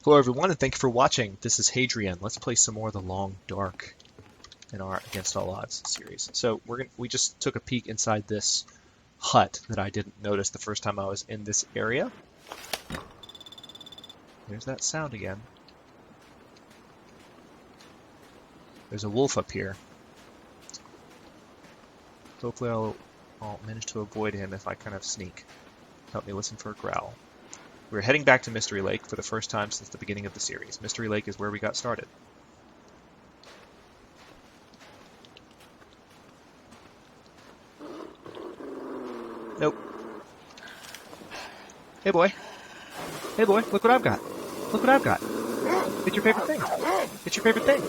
Hello everyone, and thank you for watching. This is Hadrian. Let's play some more of the Long Dark in our Against All Odds series. So we just took a peek inside this hut that I didn't notice the first time I was in this area. There's that sound again. There's a wolf up here. Hopefully I'll manage to avoid him if I kind of sneak. Help me listen for a growl. We're heading back to Mystery Lake for the first time since the beginning of the series. Mystery Lake is where we got started. Nope. Hey boy. Hey boy, look what I've got. Look what I've got. It's your favorite thing. It's your favorite thing.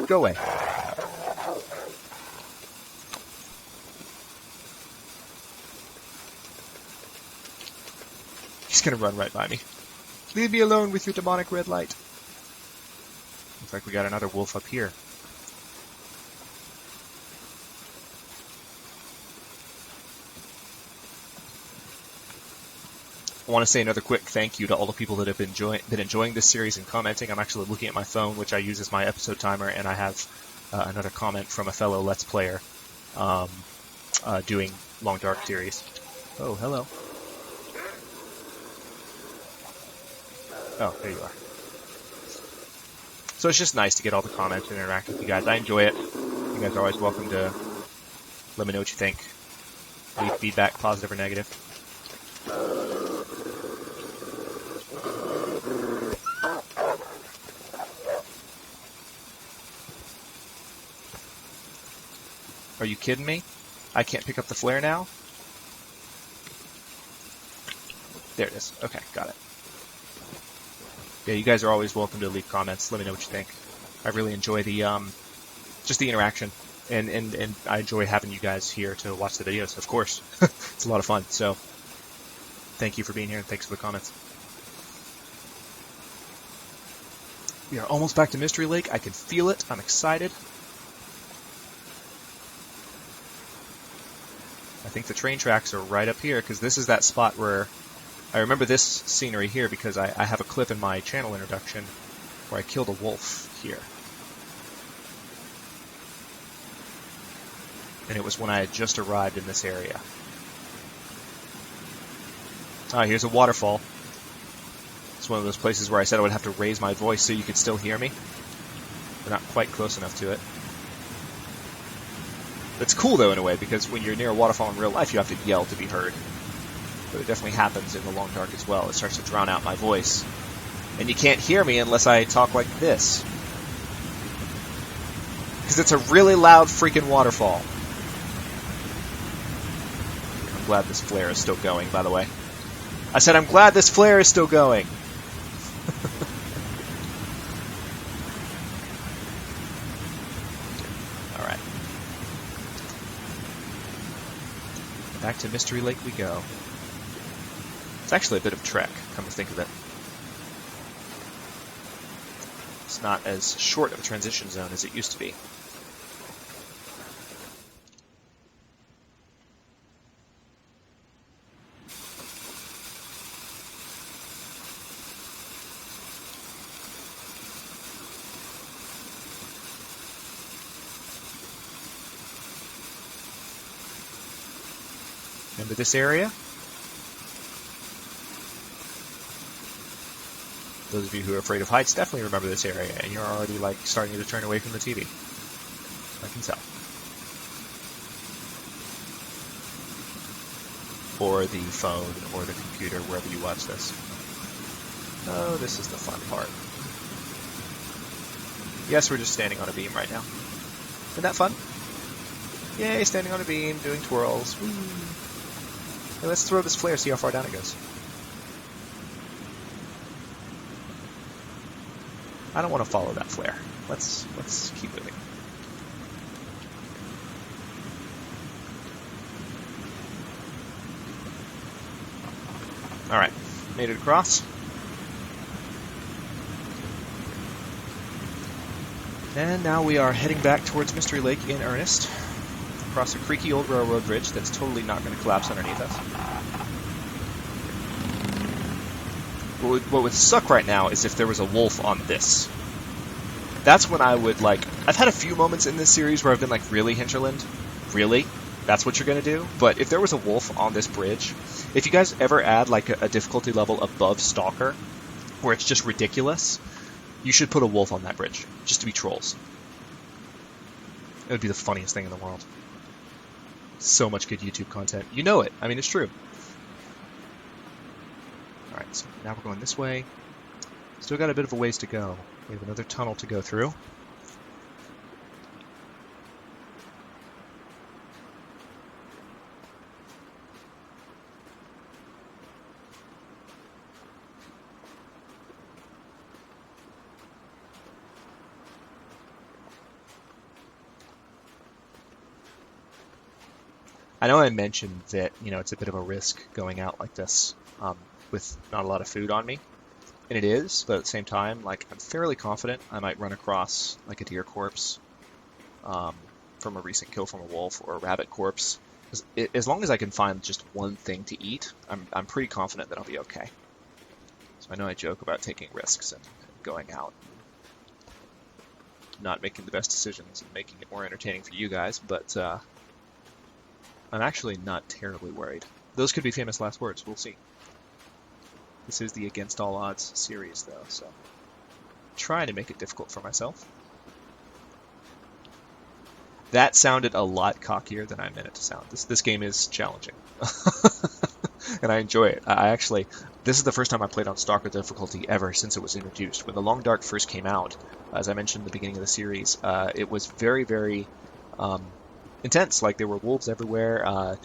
Go away. He's gonna run right by me. Leave me alone with your demonic red light. Looks like we got another wolf up here. I want to say another quick thank you to all the people that have been enjoying this series and commenting. I'm actually looking at my phone, which I use as my episode timer, and I have another comment from a fellow Let's Player doing Long Dark series. Oh, hello. Oh, there you are. So it's just nice to get all the comments and interact with you guys. I enjoy it. You guys are always welcome to let me know what you think. Leave feedback, positive or negative. Are you kidding me? I can't pick up the flare now? There it is. Okay, got it. Yeah, you guys are always welcome to leave comments. Let me know what you think. I really enjoy the just the interaction, and I enjoy having you guys here to watch the videos. Of course, it's a lot of fun. So, thank you for being here, and thanks for the comments. We are almost back to Mystery Lake. I can feel it. I'm excited. I think the train tracks are right up here because this is that spot where. I remember this scenery here because I have a clip in my channel introduction where I killed a wolf here. And it was when I had just arrived in this area. Ah, here's a waterfall. It's one of those places where I said I would have to raise my voice so you could still hear me. We're not quite close enough to it. It's cool though in a way because when you're near a waterfall in real life you have to yell to be heard. But it definitely happens in the Long Dark as well. It starts to drown out my voice. And you can't hear me unless I talk like this. Because it's a really loud freaking waterfall. I'm glad this flare is still going, by the way. I said I'm glad this flare is still going. Alright. Back to Mystery Lake we go. It's actually a bit of a trek, come to think of it. It's not as short of a transition zone as it used to be. Remember this area? Those of you who are afraid of heights definitely remember this area, and you're already like starting to turn away from the TV. I can tell. Or the phone, or the computer, wherever you watch this. Oh, this is the fun part. Yes, we're just standing on a beam right now. Isn't that fun? Yay, standing on a beam, doing twirls. Woo. Hey, let's throw this flare, see how far down it goes. I don't want to follow that flare. Let's keep moving. Alright, made it across. And now we are heading back towards Mystery Lake in earnest. Across a creaky old railroad bridge that's totally not going to collapse underneath us. What would suck right now is if there was a wolf on this. That's when I would, like... I've had a few moments in this series where I've been like, really, Hinterland? Really? That's what you're going to do? But if there was a wolf on this bridge, if you guys ever add like a difficulty level above Stalker, where it's just ridiculous, you should put a wolf on that bridge, just to be trolls. It would be the funniest thing in the world. So much good YouTube content. You know it. I mean, it's true. Alright, so now we're going this way. Still got a bit of a ways to go. We have another tunnel to go through. I know I mentioned that, you know, it's a bit of a risk going out like this with not a lot of food on me. And it is, but at the same time, like, I'm fairly confident I might run across, like, a deer corpse from a recent kill from a wolf, or a rabbit corpse. As long as I can find just one thing to eat, I'm pretty confident that I'll be okay. So I know I joke about taking risks and going out, not making the best decisions and making it more entertaining for you guys, but I'm actually not terribly worried. Those could be famous last words. We'll see. This is the Against All Odds series, though, so I'm trying to make it difficult for myself. That sounded a lot cockier than I meant it to sound. This game is challenging, and I enjoy it. This is the first time I played on Stalker difficulty ever since it was introduced. When the Long Dark first came out, as I mentioned at the beginning of the series, it was very, very intense. Like, there were wolves everywhere.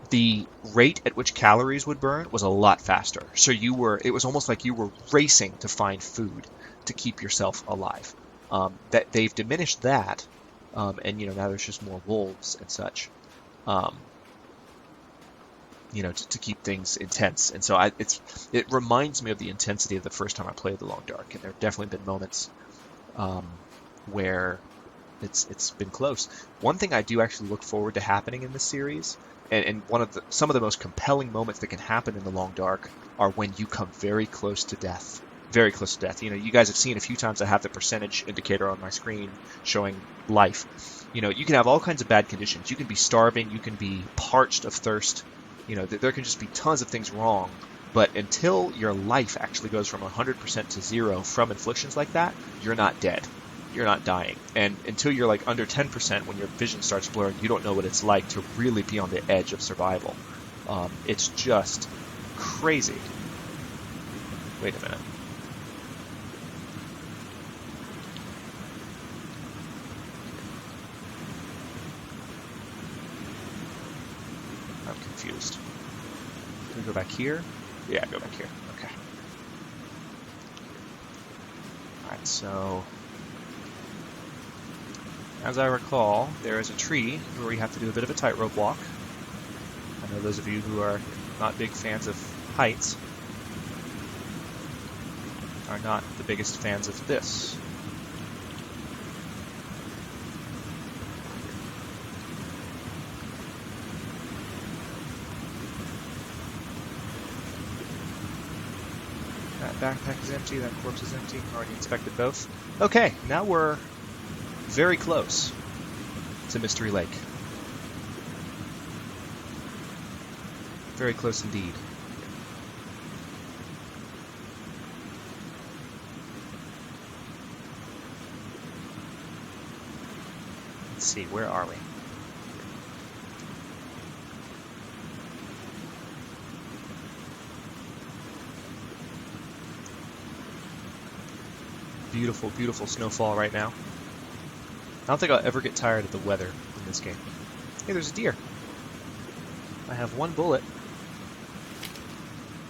The rate at which calories would burn was a lot faster. So it was almost like you were racing to find food to keep yourself alive. That they've diminished that, and, you know, now there's just more wolves and such. You know, to keep things intense. And so it reminds me of the intensity of the first time I played the Long Dark, and there have definitely been moments where it's been close. One thing I do actually look forward to happening in this series, and some of the most compelling moments that can happen in the Long Dark, are when you come very close to death. Very close to death. You know, you guys have seen a few times I have the percentage indicator on my screen showing life. You know, you can have all kinds of bad conditions. You can be starving. You can be parched of thirst. You know, there can just be tons of things wrong. But until your life actually goes from 100% to 0 from inflictions like that, you're not dead. You're not dying. And until you're like under 10%, when your vision starts blurring, you don't know what it's like to really be on the edge of survival. It's just crazy. Wait a minute. I'm confused. Can we go back here? Yeah, go back here. Okay. Alright, so as I recall, there is a tree where we have to do a bit of a tightrope walk. I know those of you who are not big fans of heights are not the biggest fans of this. That backpack is empty, that corpse is empty. Already inspected both. Okay, now we're very close to Mystery Lake. Very close indeed. Let's see, where are we? Beautiful, beautiful snowfall right now. I don't think I'll ever get tired of the weather in this game. Hey, there's a deer. I have one bullet.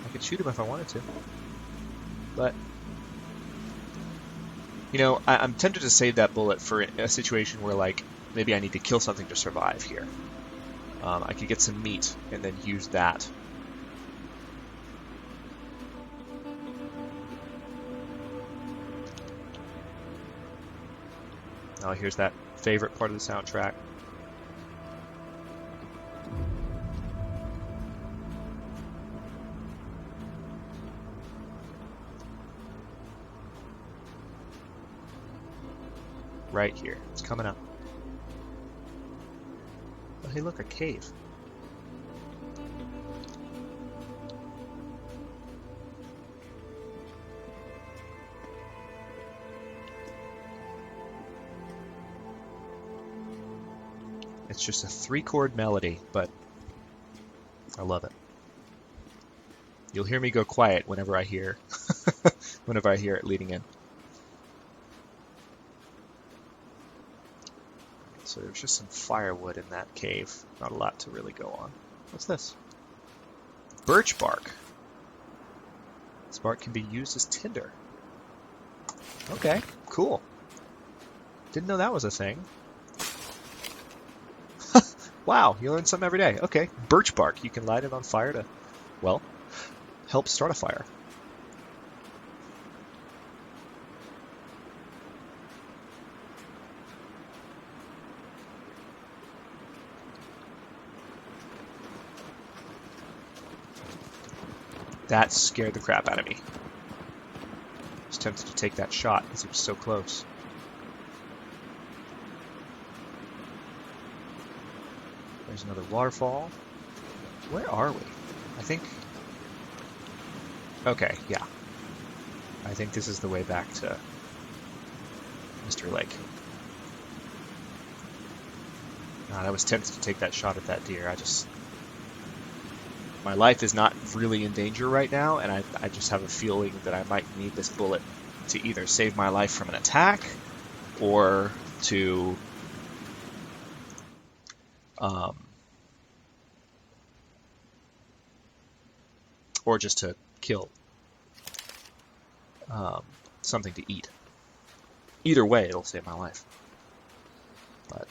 I could shoot him if I wanted to. But, you know, I'm tempted to save that bullet for a situation where, like, maybe I need to kill something to survive here. I could get some meat and then use that. Oh, here's that favorite part of the soundtrack. right here. It's coming up. Oh, hey, look, a cave. It's just a 3-chord melody, but I love it. You'll hear me go quiet whenever I hear it leading in. So there's just some firewood in that cave. Not a lot to really go on. What's this? Birch bark. This bark can be used as tinder. Okay, cool. Didn't know that was a thing. Wow, you learn something every day. Okay, birch bark. You can light it on fire to, well, help start a fire. That scared the crap out of me. I was tempted to take that shot because it was so close. There's another waterfall. Where are we? I think... Okay, yeah. I think this is the way back to Mystery Lake. God, I was tempted to take that shot at that deer. My life is not really in danger right now, and I just have a feeling that I might need this bullet to either save my life from an attack or to or just to kill something to eat. Either way, it'll save my life. But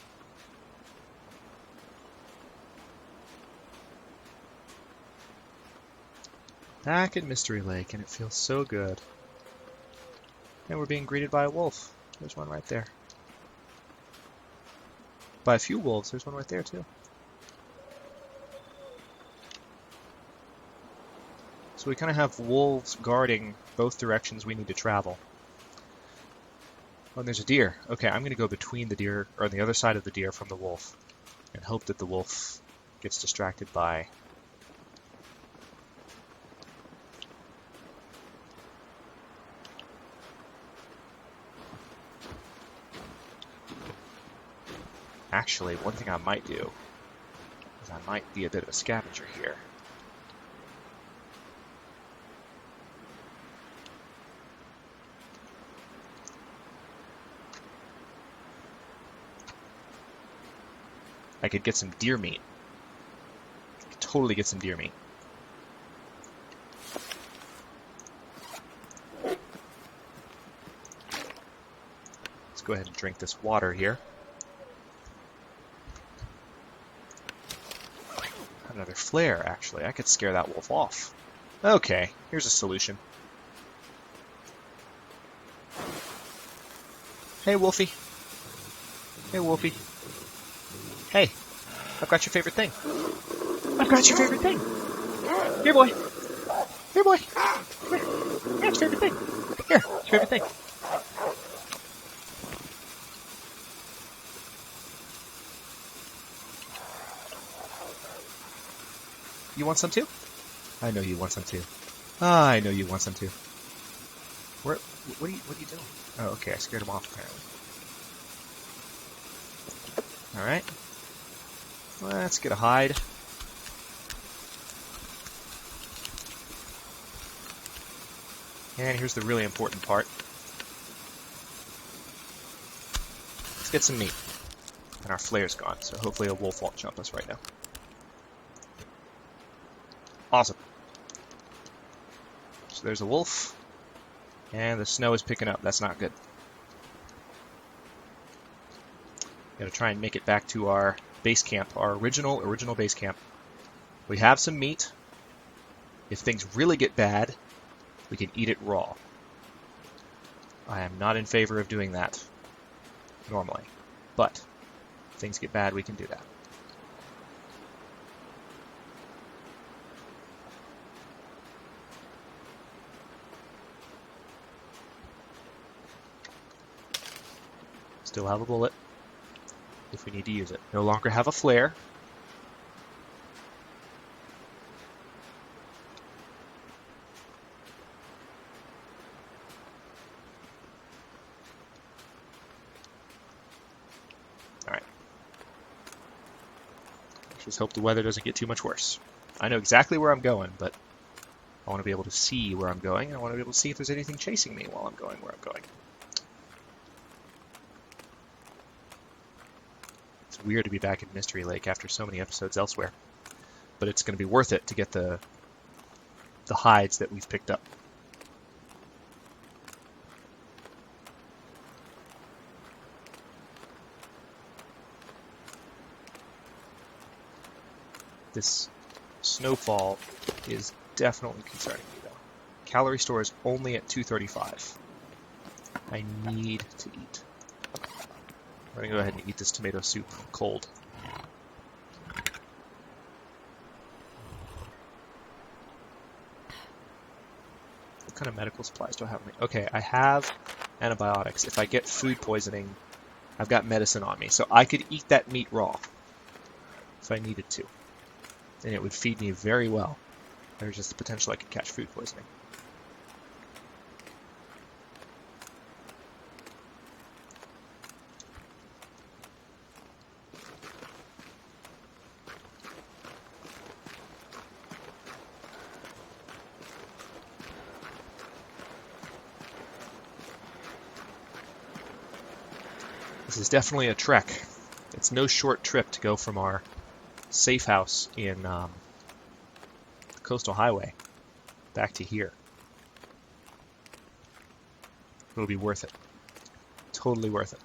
back at Mystery Lake, and it feels so good. And we're being greeted by a wolf. There's one right there. By a few wolves. There's one right there, too. So we kind of have wolves guarding both directions we need to travel. Oh, and there's a deer. Okay, I'm going to go between the deer, or on the other side of the deer from the wolf, and hope that the wolf gets distracted by... Actually, one thing I might do is I might be a bit of a scavenger here. I could get some deer meat. I could totally get some deer meat. Let's go ahead and drink this water here. Another flare, actually. I could scare that wolf off. Okay, here's a solution. Hey, Wolfie. Hey, Wolfie. Hey, I've got your favorite thing. I've got your favorite thing. Here, boy. Here, boy. Come here. Here's your favorite thing. Here, it's your favorite thing. You want some too? I know you want some too. Ah, I know you want some too. What are you doing? Oh, okay, I scared him off apparently. Alright. Let's get a hide. And here's the really important part. Let's get some meat. And our flare's gone, so hopefully a wolf won't jump us right now. Awesome. So there's a wolf. And the snow is picking up. That's not good. Gotta try and make it back to our base camp, our original base camp. We have some meat. If things really get bad, we can eat it raw. I am not in favor of doing that normally, but if things get bad, we can do that. Still have a bullet if we need to use it. No longer have a flare. Alright. Just hope the weather doesn't get too much worse. I know exactly where I'm going, but I want to be able to see where I'm going, and I want to be able to see if there's anything chasing me while I'm going where I'm going. It's weird to be back in Mystery Lake after so many episodes elsewhere, but it's going to be worth it to get the hides that we've picked up. This snowfall is definitely concerning me, though. Calorie store is only at 235. I need to eat. I'm going to go ahead and eat this tomato soup cold. What kind of medical supplies do I have on me? Okay, I have antibiotics. If I get food poisoning, I've got medicine on me. So I could eat that meat raw if I needed to. And it would feed me very well. There's just the potential I could catch food poisoning. This is definitely a trek. It's no short trip to go from our safe house in the coastal highway back to here. It'll be worth it. Totally worth it.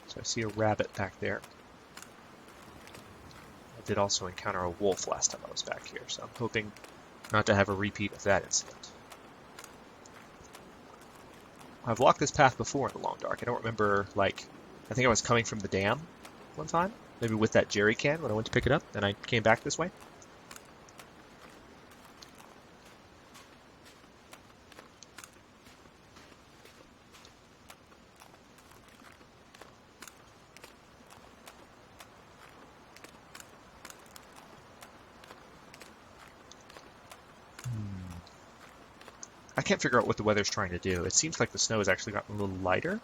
So I see a rabbit back there. I did also encounter a wolf last time I was back here, so I'm hoping not to have a repeat of that incident. I've walked this path before in the long dark. I don't remember, I think I was coming from the dam one time, maybe with that jerry can when I went to pick it up, and I came back this way. I can't figure out what the weather's trying to do. It seems like the snow has actually gotten a little lighter.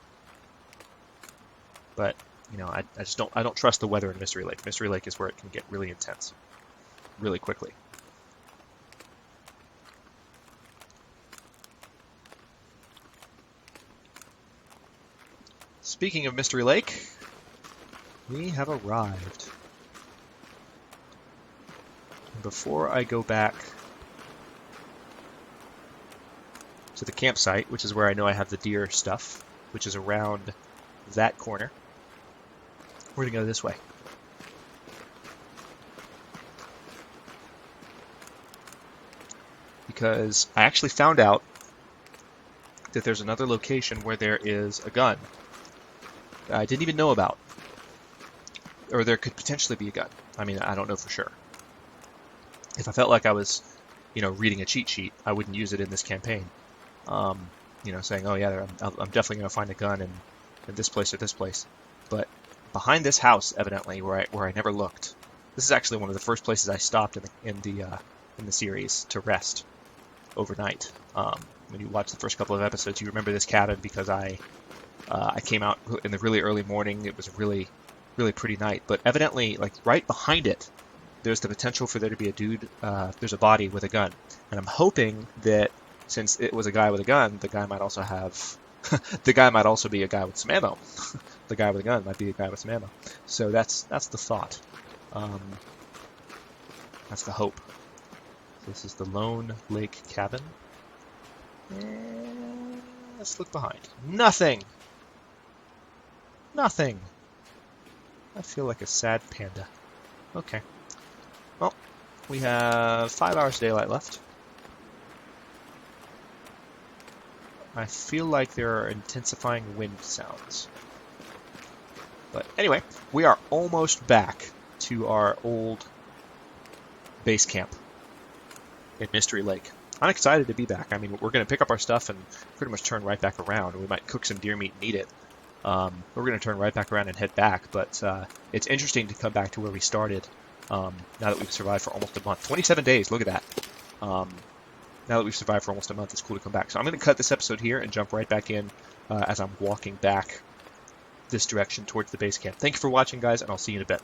But, I just don't trust the weather in Mystery Lake. Mystery Lake is where it can get really intense. Really quickly. Speaking of Mystery Lake, we have arrived. And before I go back to the campsite, which is where I know I have the deer stuff, which is around that corner, we're going to go this way. Because I actually found out that there's another location where there is a gun that I didn't even know about. Or there could potentially be a gun. I mean, I don't know for sure. If I felt like I was, reading a cheat sheet, I wouldn't use it in this campaign. Saying, oh yeah, I'm definitely going to find a gun in this place or this place. But behind this house, evidently, where I never looked, this is actually one of the first places I stopped in the series to rest overnight. When you watch the first couple of episodes, you remember this cabin because I came out in the really early morning. It was a really, really pretty night. But evidently, right behind it, there's the potential for there to be a dude. There's a body with a gun, and I'm hoping that since it was a guy with a gun, the guy might also have. The guy might also be a guy with some ammo. The guy with a gun might be a guy with some ammo. So that's the thought. That's the hope. This is the Lone Lake Cabin. And let's look behind. Nothing! Nothing! I feel like a sad panda. Okay. Well, we have 5 hours of daylight left. I feel like there are intensifying wind sounds. But anyway, we are almost back to our old base camp. in Mystery Lake. I'm excited to be back. I mean, we're going to pick up our stuff and pretty much turn right back around. We might cook some deer meat and eat it. We're going to turn right back around and head back. But it's interesting to come back to where we started now that we've survived for almost a month. 27 days, look at that. Now that we've survived for almost a month, it's cool to come back. So I'm going to cut this episode here and jump right back in as I'm walking back this direction towards the base camp. Thank you for watching, guys, and I'll see you in a bit.